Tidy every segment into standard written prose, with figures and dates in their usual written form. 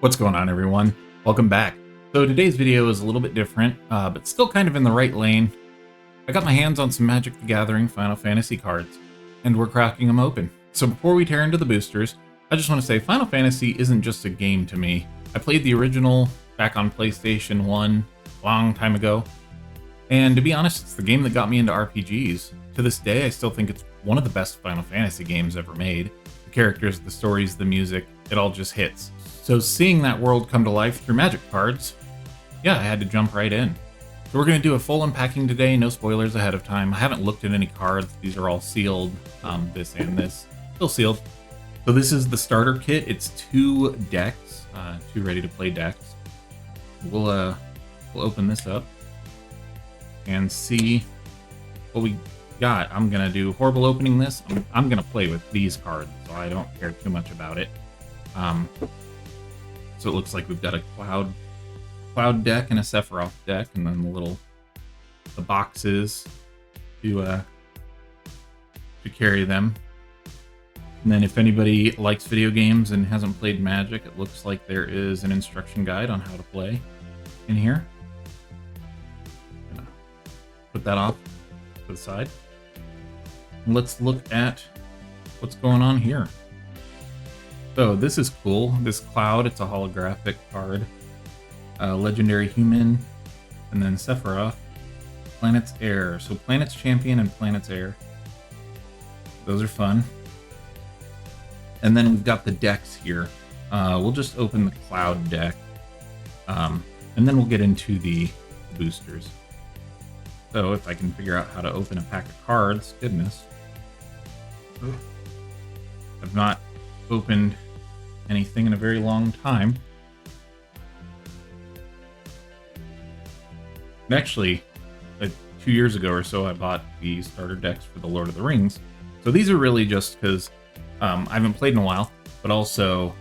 What's going on, everyone? Welcome back. So today's video is a little bit different, but still kind of in the right lane. I got my hands on some Magic the Gathering Final Fantasy cards, and we're cracking them open. So before we tear into the boosters, I just want to say Final Fantasy isn't just a game to me. I played the original back on PlayStation 1 a long time ago, and to be honest, it's the game that got me into RPGs. To this day, I still think it's one of the best Final Fantasy games ever made. The characters, the stories, the music, it all just hits. So seeing that world come to life through Magic cards, yeah, I had to jump right in. So we're going to do a full unpacking today, no spoilers ahead of time. I haven't looked at any cards, these are all sealed, this and this, still sealed. So this is the starter kit, it's 2 decks, 2 ready-to-play decks. We'll open this up and see what we got. I'm going to do horrible opening this. I'm going to play with these cards, so I don't care too much about it. So it looks like we've got a Cloud deck and a Sephiroth deck, and then the boxes to carry them. And then if anybody likes video games and hasn't played Magic, it looks like there is an instruction guide on how to play in here. Put that off to the side. And let's look at what's going on here. So this is cool. This Cloud, it's a holographic card. Legendary Human, and then Sephiroth. Planet's Heir. So Planet's Champion and Planet's Heir. Those are fun. And then we've got the decks here. We'll just open the Cloud deck. And then we'll get into the boosters. So if I can figure out how to open a pack of cards, goodness. I've not opened anything in a very long time. And actually, 2 years ago or so, I bought the starter decks for the Lord of the Rings. So these are really just because I haven't played in a while, but also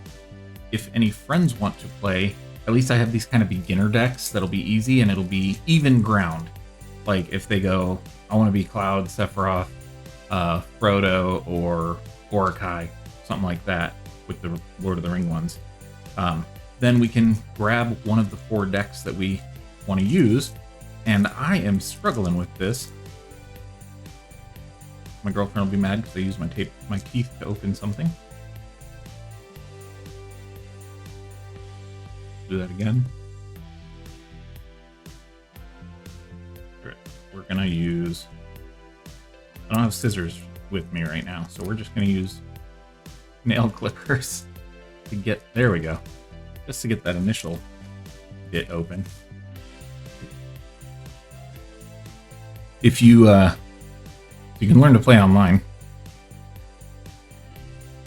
if any friends want to play, at least I have these kind of beginner decks that'll be easy and it'll be even ground. Like if they go, I want to be Cloud, Sephiroth, Frodo, or Orakai, something like that with the Lord of the Ring ones. Then we can grab one of the 4 decks that we want to use. And I am struggling with this. My girlfriend will be mad because I used my teeth to open something. Do that again. We're gonna use, I don't have scissors with me right now, so we're just gonna use nail clippers to get, there we go. Just to get that initial bit open. If you can learn to play online.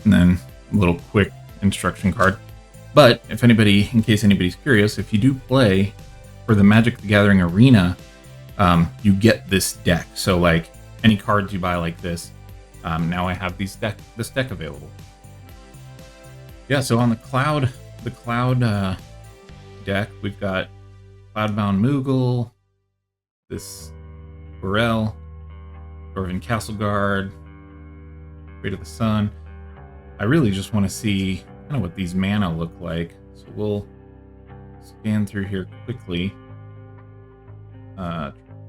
And then a little quick instruction card. But if anybody, in case anybody's curious, if you do play for the Magic the Gathering Arena, you get this deck. So like any cards you buy like this, now I have this deck available. Yeah, so on the Cloud deck, we've got Cloudbound Moogle, this Burrell, Dwarven Castle Guard, Fate of the Sun. I really just want to see kind of what these mana look like. So we'll scan through here quickly.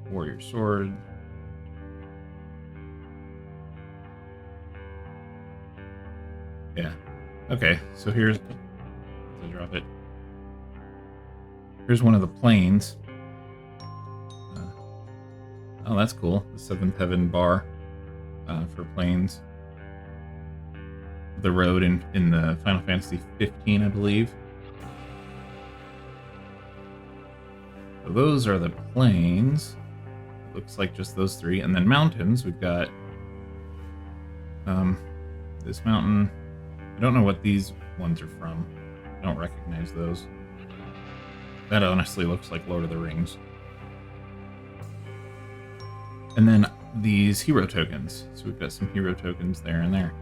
Warrior Sword. Yeah. Okay, so here's... Let's drop it. Here's one of the planes. Oh, that's cool. The 7th Heaven bar for planes. The road in the Final Fantasy 15, I believe. So those are the planes. Looks like just those 3. And then mountains, we've got this mountain. I don't know what these ones are from. I don't recognize those. That honestly looks like Lord of the Rings. And then these hero tokens. So we've got some hero tokens there and there.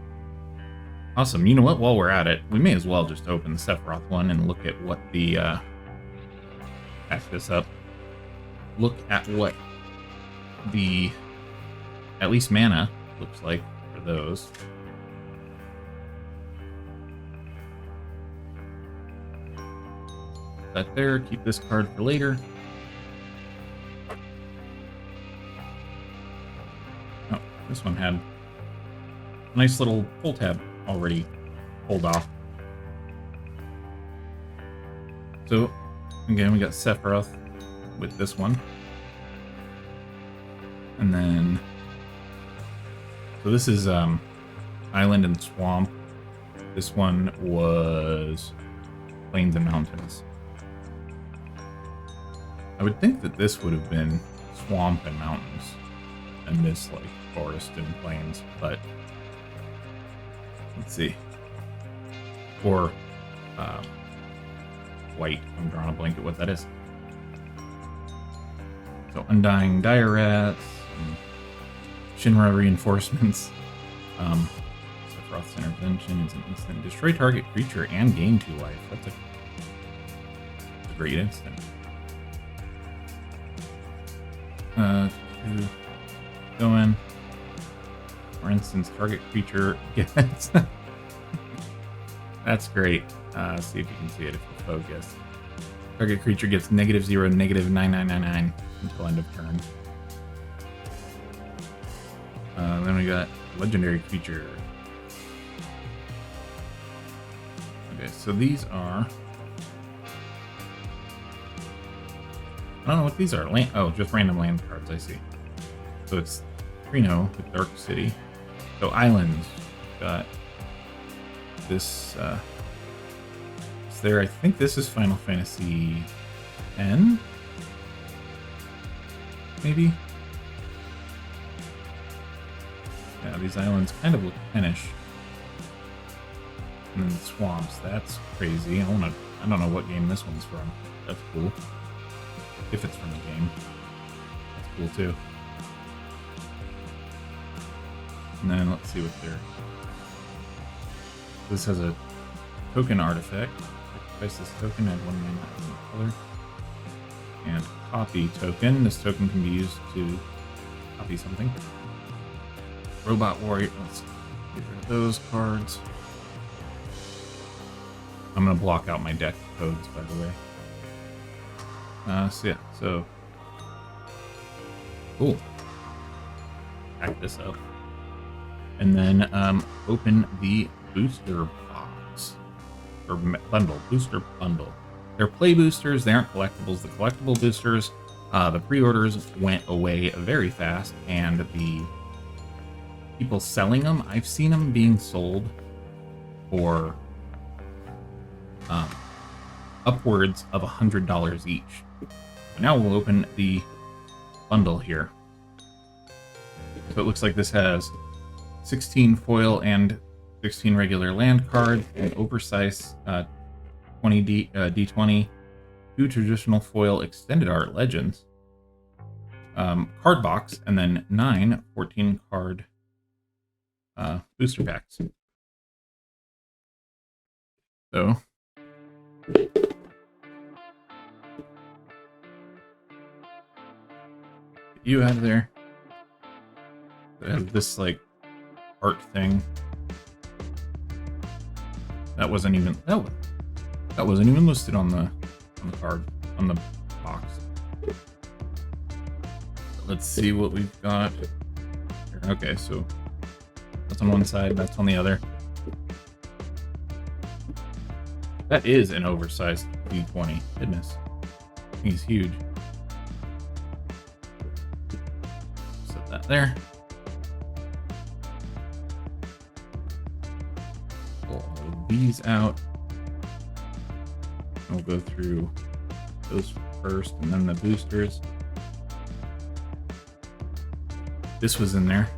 Awesome. You know what? While we're at it, we may as well just open the Sephiroth one and look at what the... Pack this up. Look at what the... at least mana looks like for those. that there. Keep this card for later. Oh, this one had a nice little pull tab already pulled off. So, again, we got Sephiroth with this one. And then, so this is Island and Swamp. This one was Plains and Mountains. I would think that this would have been Swamp and Mountains, and this like Forest and Plains, but let's see. Or White. I'm drawing a blank at what that is. So Undying Dire Rats, Shinra Reinforcements. Sephiroth's Intervention is an instant. Destroy target creature and gain 2 life. That's a great instant. Go in. For instance, target creature gets... That's great. See if you can see it if you focus. Target creature gets -0, -9999 until end of turn. Then we got legendary creature. Okay, so these are... I don't know what these are. Oh, just random land cards, I see. So it's Trino with Dark City. So islands. Got this... is there... I think this is Final Fantasy X? Maybe? Yeah, these islands kind of look Finnish. And then swamps. That's crazy. I don't know what game this one's from. That's cool. If it's from a game. That's cool too. And then let's see what they're... This has a token artifact. Sacrifice this token, add 1 mana in color. And copy token. This token can be used to copy something. Robot Warrior. Let's get rid of those cards. I'm going to block out my deck codes, by the way. So yeah, so... Cool. Pack this up. And then open the booster box. Or bundle. Booster bundle. They're play boosters, they aren't collectibles. The collectible boosters, the pre-orders went away very fast, and the people selling them, I've seen them being sold for upwards of $100 each. So now we'll open the bundle here. So it looks like this has 16 foil and 16 regular land cards, an oversized 20 D20, 2 traditional foil extended art legends, card box, and then 9 14 card booster packs. So get you out of there. I have this like art thing. That wasn't even that wasn't even listed on the card, on the box. Let's see what we've got here. Okay, so that's on one side, that's on the other. That is an oversized D20. Goodness. He's huge. Set that there. Pull all these out. We'll go through those first and then the boosters. This was in there.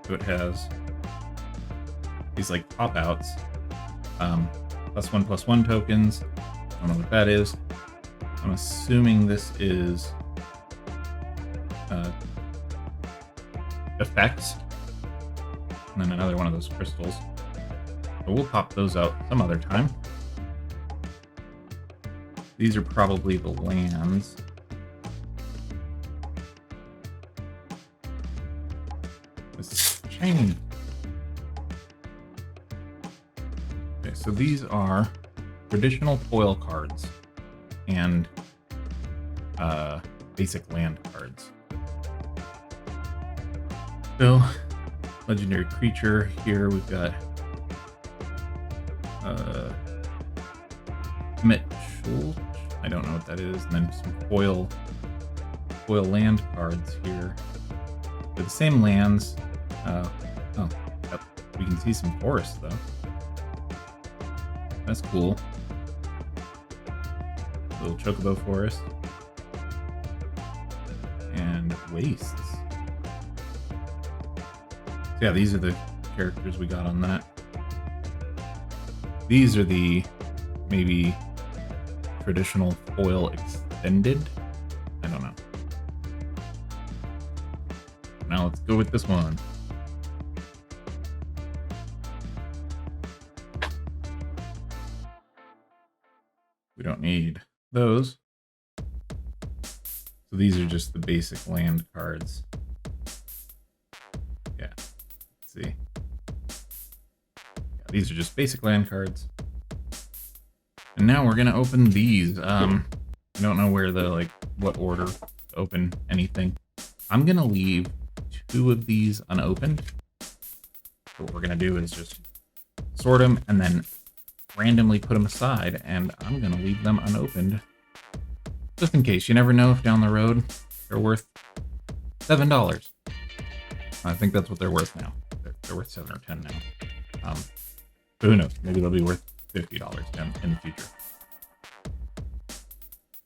So it has these like pop outs. +1/+1 tokens. I don't know what that is. I'm assuming this is effects. And then another one of those crystals. So we'll pop those out some other time. These are probably the lands. It's shiny. Okay, so these are traditional foil cards. and basic land cards. So, legendary creature here, we've got Mitchell. I don't know what that is, and then some foil land cards here. They're the same lands. Yep. We can see some forests though. That's cool. Little chocobo forest. And wastes. So yeah, these are the characters we got on that. These are the maybe traditional foil extended. I don't know. Now let's go with this one. We don't need those. So these are just the basic land cards. Yeah, let's see. Yeah, these are just basic land cards. And now we're gonna open these. I don't know where what order to open anything. I'm gonna leave 2 of these unopened. So what we're gonna do is just sort them and then randomly put them aside, and I'm gonna leave them unopened just in case. You never know if down the road they're worth $7. I think that's what they're worth now. They're worth 7 or 10 now. But who knows? Maybe they'll be worth $50 down in the future.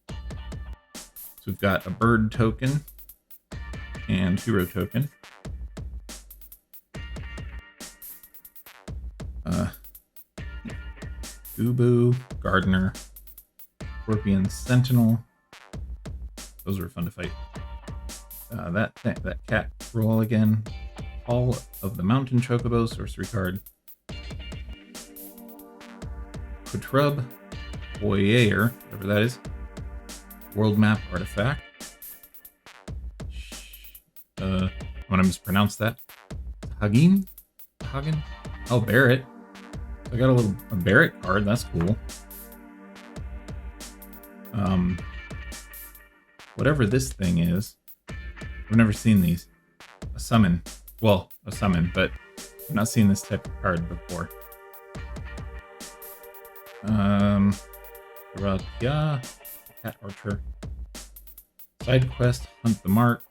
So we've got a bird token and hero token. Ubu, Gardener, Scorpion, Sentinel. Those were fun to fight. That cat roll again. All of the Mountain Chocobo, sorcery card. Quatrub, Voyeur, whatever that is. World map artifact. I'm gonna mispronounce that. Hagen? Oh, Barrett. I got a Barrett card, that's cool. Whatever this thing is. I've never seen these. A summon. Well, a summon, but I've not seen this type of card before. Yeah, Cat Archer. Side quest, Hunt the Mark.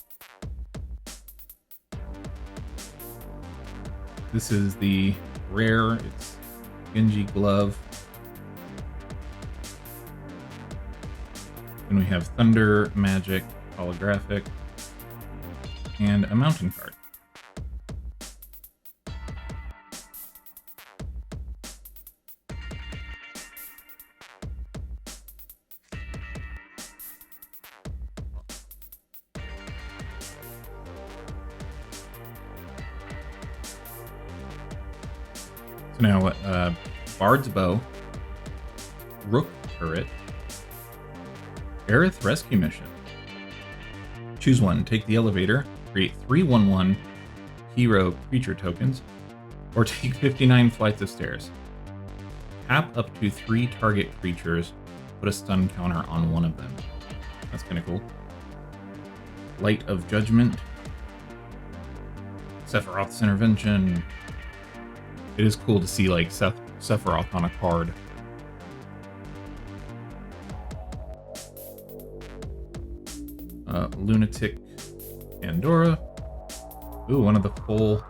This is the rare, it's Genji Glove. Then we have Thunder, Magic, Holographic, and a Mountain card. So now, Bard's Bow, Rook Turret, Aerith Rescue Mission. Choose one. Take the elevator, create 3/1/1 hero creature tokens, or take 59 flights of stairs. Tap up to 3 target creatures, put a stun counter on one of them. That's kind of cool. Light of Judgment, Sephiroth's Intervention. It is cool to see like Sephiroth on a card. Lunatic Pandora. Ooh, one of the full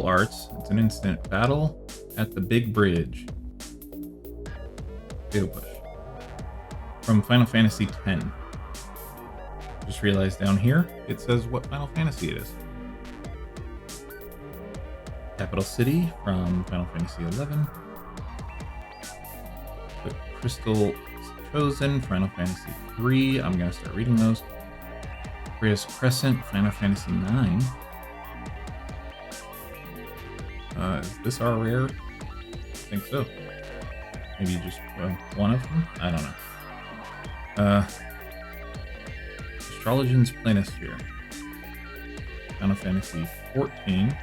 arts. It's an instant battle at the Big Bridge. Go push. From Final Fantasy X. Just realized down here it says what Final Fantasy it is. Capital City from Final Fantasy XI. The Crystal Chosen, Final Fantasy III. I'm going to start reading those. Reyes Crescent, Final Fantasy IX. Is this our rare? I think so. Maybe just one of them? I don't know. Astrologian's Planisphere. Final Fantasy XIV.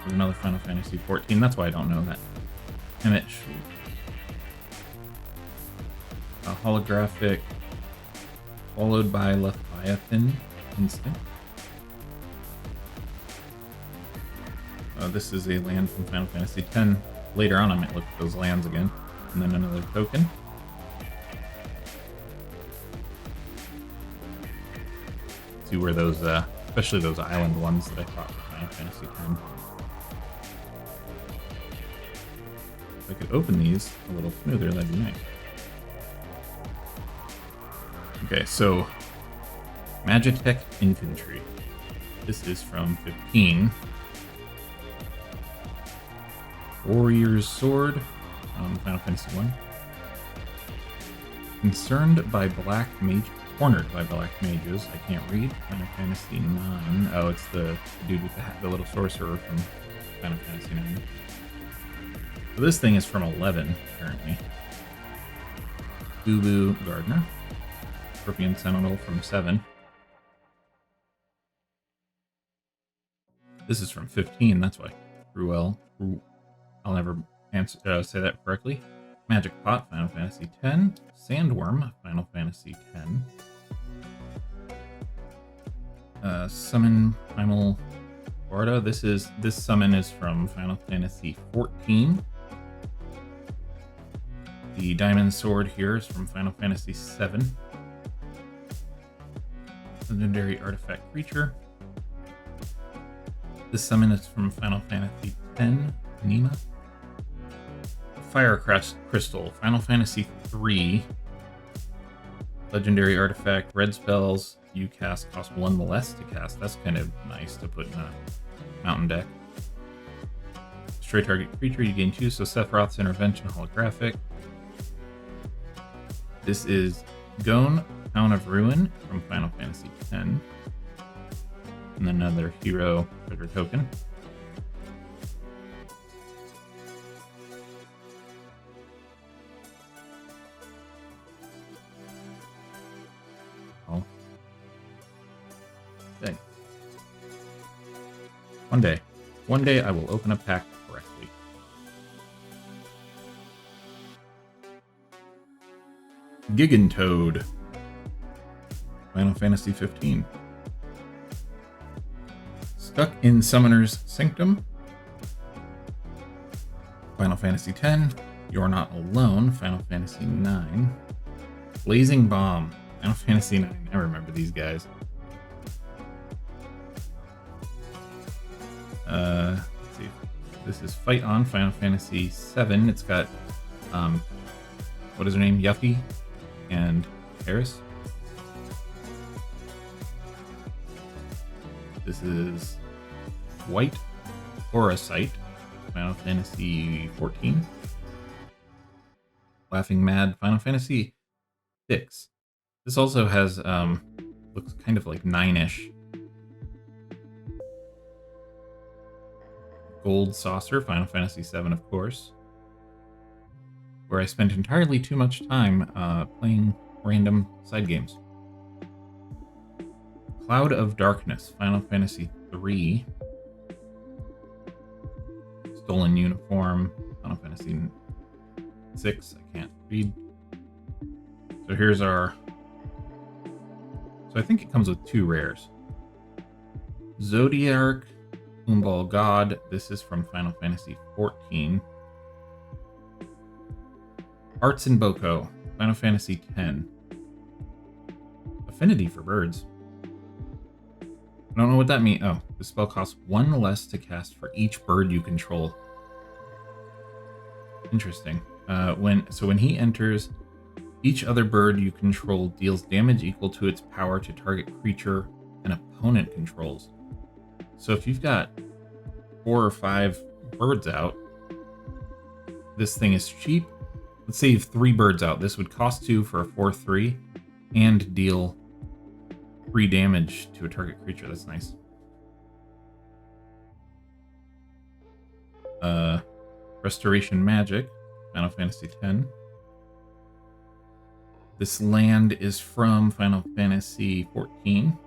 There's another Final Fantasy XIV. That's why I don't know that. Image. A holographic, followed by Leviathan Instinct. This is a land from Final Fantasy X. Later on, I might look at those lands again. And then another token. See where those, especially those island ones that I fought with Final Fantasy X. If I could open these a little smoother, that'd be nice. Okay, so Magitech Infantry. This is from 15. Warrior's Sword from Final Fantasy 1. Concerned by black mage, cornered by black mages. I can't read. Final Fantasy 9. Oh, it's the dude with the little sorcerer from Final Fantasy 9. So this thing is from 11, apparently. Boo Gardener. Scorpion Sentinel from 7. This is from 15, that's why. Ruel. I'll never say that correctly. Magic Pot, Final Fantasy X. Sandworm, Final Fantasy X. Summon Primal Barda. This summon is from Final Fantasy XIV. The Diamond Sword here is from Final Fantasy VII. Legendary Artifact Creature. This summon is from Final Fantasy X. Nima. Fire Crystal, Final Fantasy III. Legendary Artifact, red spells you cast cost 1 less to cast. That's kind of nice to put in a mountain deck. Destroy target creature, you gain 2, so Sephiroth's Intervention holographic. This is Gone, Town of Ruin from Final Fantasy X. And then another hero treasure token. Oh. Okay. One day I will open a pack correctly. Gigantoad. Final Fantasy 15. Stuck in Summoner's Sanctum. Final Fantasy X. You're Not Alone. Final Fantasy 9. Blazing Bomb. Final Fantasy 9. I remember these guys. Let's see. This is Fight On, Final Fantasy 7. It's got, what is her name? Yuffie and Eris. This is White Auracite, Final Fantasy 14. Laughing Mad, Final Fantasy 6. This also has, looks kind of like 9-ish. Gold Saucer, Final Fantasy 7, of course. Where I spent entirely too much time playing random side games. Cloud of Darkness, Final Fantasy 3. Stolen Uniform, Final Fantasy 6. I can't read. So here's our... So I think it comes with 2 rares. Zodiac Umbal God. This is from Final Fantasy 14. Arts and Boko, Final Fantasy 10. Affinity for birds. I don't know what that means. Oh, the spell costs 1 less to cast for each bird you control. Interesting. When he enters, each other bird you control deals damage equal to its power to target creature an opponent controls. So if you've got 4 or 5 birds out, this thing is cheap. Let's say you have 3 birds out. This would cost 2 for a 4/3 and deal 3 damage to a target creature. That's nice. Restoration Magic, Final Fantasy X. This land is from Final Fantasy 14.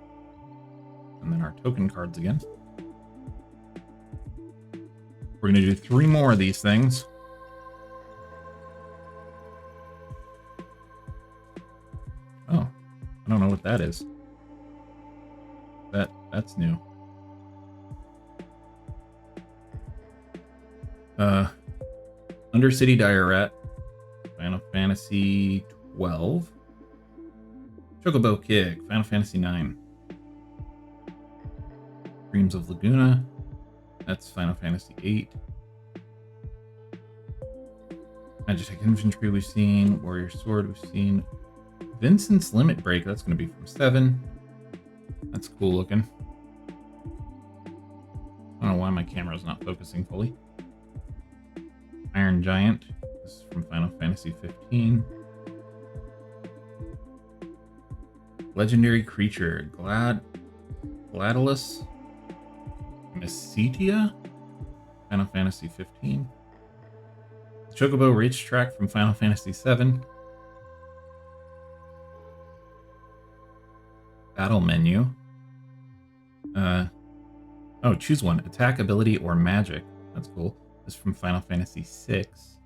And then our token cards again. We're going to do 3 more of these things. don't know what that is. That's new. Undercity Dire Rat, Final Fantasy 12. Chocobo Kick, Final Fantasy 9. Dreams of Laguna, that's Final Fantasy 8. Magitech Infantry we've seen, Warrior Sword we've seen. Vincent's Limit Break, that's going to be from 7. That's cool looking. I don't know why my camera's not focusing fully. Iron Giant, this is from Final Fantasy 15. Legendary Creature, Gladylus Messetia, Final Fantasy 15. Chocobo Racetrack from Final Fantasy 7. Battle menu. Oh, choose one. Attack, ability, or magic. That's cool. This is from Final Fantasy 6.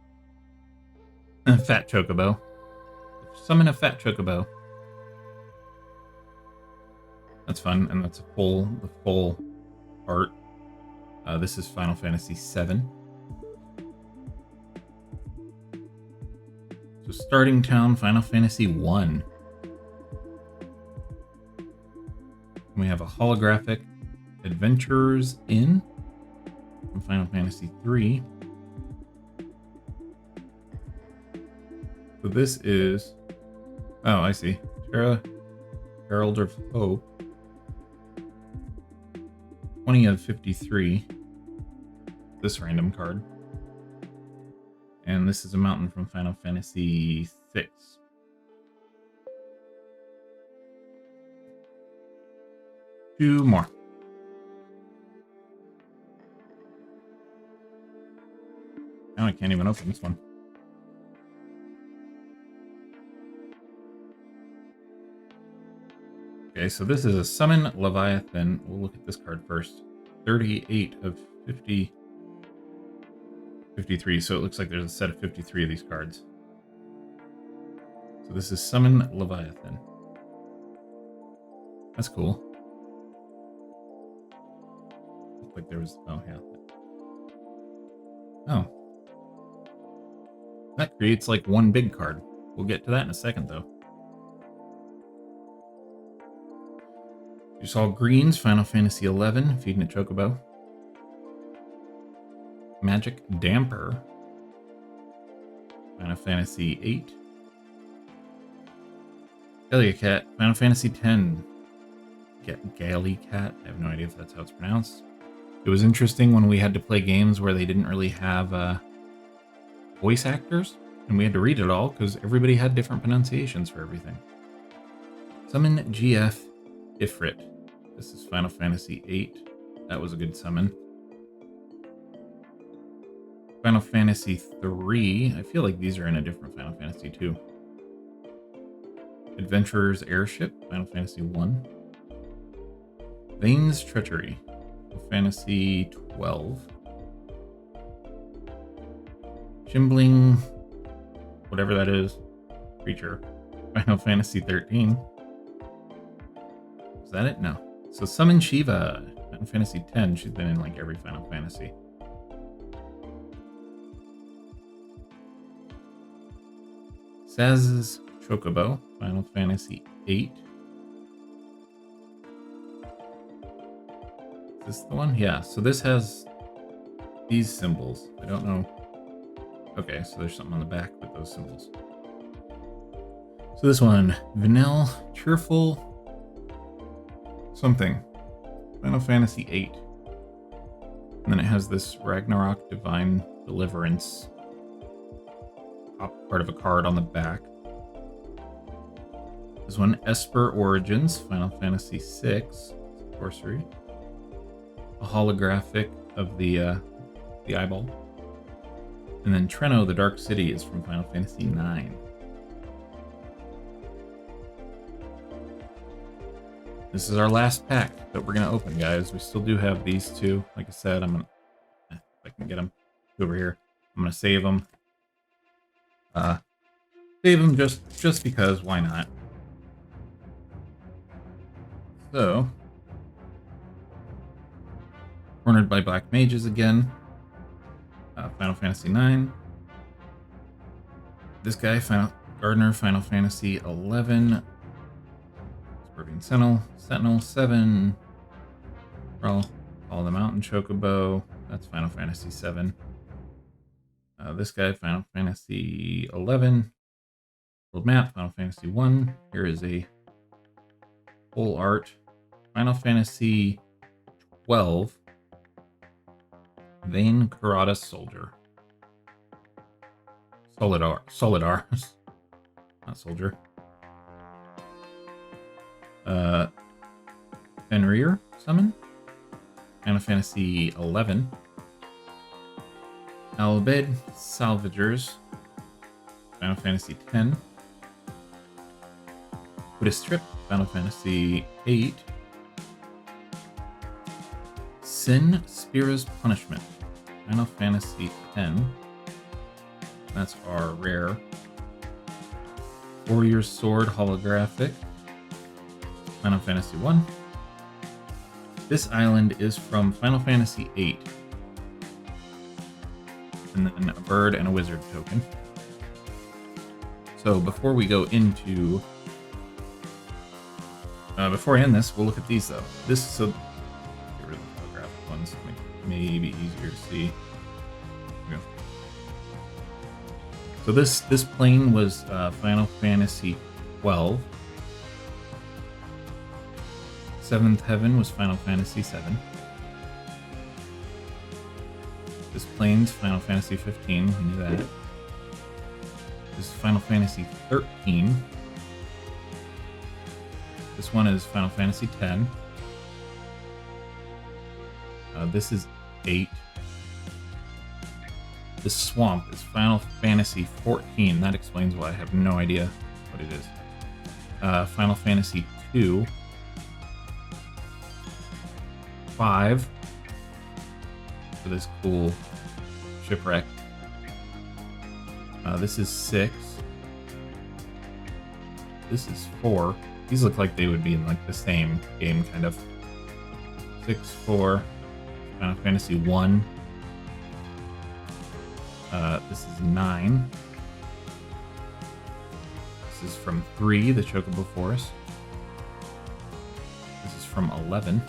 Fat Chocobo. Summon a Fat Chocobo. That's fun, and that's the full art. This is Final Fantasy 7. So starting town, Final Fantasy 1. We have a holographic Adventurers Inn from Final Fantasy 3. So this is... Oh, I see. Herald of Hope. 20 of 53. This random card. And this is a mountain from Final Fantasy 6. Two more. Now I can't even open this one. Okay, so this is a Summon Leviathan. We'll look at this card first. 38 of 53, so it looks like there's a set of 53 of these cards. So this is Summon Leviathan. That's cool. Looked like there was... Oh, yeah. Oh. That creates like one big card. We'll get to that in a second, though. You saw greens, Final Fantasy 11, feeding a Chocobo. Magic Damper, Final Fantasy 8. Galia Cat, Final Fantasy 10. Galia Cat, I have no idea if that's how it's pronounced. It was interesting when we had to play games where they didn't really have voice actors, and we had to read it all because everybody had different pronunciations for everything. Summon GF Ifrit. This is Final Fantasy 8. That was a good summon. Final Fantasy 3. I feel like these are in a different Final Fantasy 2. Adventurer's Airship, Final Fantasy 1. Vane's Treachery, Final Fantasy 12. Shimbling, whatever that is, creature, Final Fantasy 13. Is that it? No. So Summon Shiva, Final Fantasy 10. She's been in like every Final Fantasy. Saz's Chocobo, Final Fantasy 8. Is this the one? Yeah, so this has these symbols. I don't know. Okay, so there's something on the back with those symbols. So this one, Vanille, Cheerful, something. Final Fantasy 8. And then it has this Ragnarok Divine Deliverance top part of a card on the back. This one, Esper Origins, Final Fantasy 6, Sorcery. A holographic of the eyeball. And then Treno, the Dark City, is from Final Fantasy 9. This is our last pack that we're going to open, guys. We still do have these two. Like I said, I'm going to... If I can get them over here. I'm going to save them. Save them just because, why not? So, cornered by black mages again. Final Fantasy 9. This guy, Gardener, Final Fantasy 11. Scorpion Sentinel 7. All the Mountain Chocobo. That's Final Fantasy 7. This guy, Final Fantasy 11. World map, Final Fantasy 1. Here is a full art. Final Fantasy 12. Vane Karada Soldier. Solidar. Not soldier. Fenrir summon. Final Fantasy 11. Albed Salvagers. Final Fantasy 10. Buddhist Trip. Final Fantasy 8. Sin Spira's Punishment. Final Fantasy 10. That's our rare. Warrior's Sword holographic. Final Fantasy 1. This island is from Final Fantasy 8. And then a bird and a wizard token. So before we go into... before I end this, we'll look at these though. Get rid of the holographic ones, maybe easier to see. There we go. So this plane was Final Fantasy 12. Seventh Heaven was Final Fantasy 7. This plane's Final Fantasy 15, we knew that. This is Final Fantasy 13. This one is Final Fantasy 10. This is 8. This swamp is Final Fantasy 14. That explains why I have no idea what it is. Final Fantasy 2. 5. For this cool shipwreck. This is 6. This is 4. These look like they would be in like the same game, kind of. 6, 4. Final Fantasy 1. This is 9. This is from 3, the Chocobo Forest. This is from 11.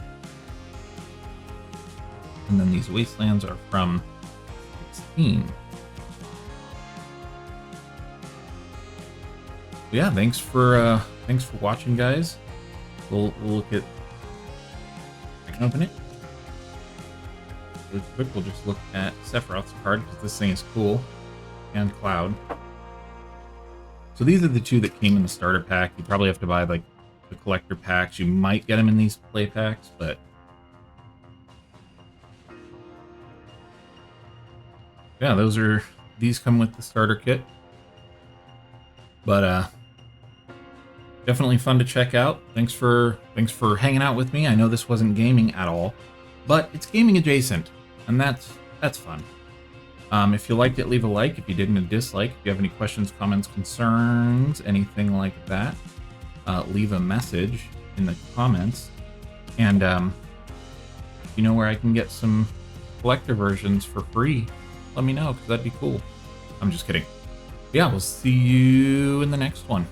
And then these wastelands are from 16. Yeah, thanks for watching, guys. We'll look at. I can open it. Really quick, we'll just look at Sephiroth's card because this thing is cool, and Cloud. So these are the two that came in the starter pack. You probably have to buy like the collector packs. You might get them in these play packs, but. Yeah, these come with the starter kit. But definitely fun to check out. Thanks for hanging out with me. I know this wasn't gaming at all, but it's gaming adjacent, and that's fun. If you liked it, leave a like. If you didn't, a dislike. If you have any questions, comments, concerns, anything like that, leave a message in the comments. And you know where I can get some collector versions for free, let me know, because that'd be cool. I'm just kidding. Yeah, we'll see you in the next one.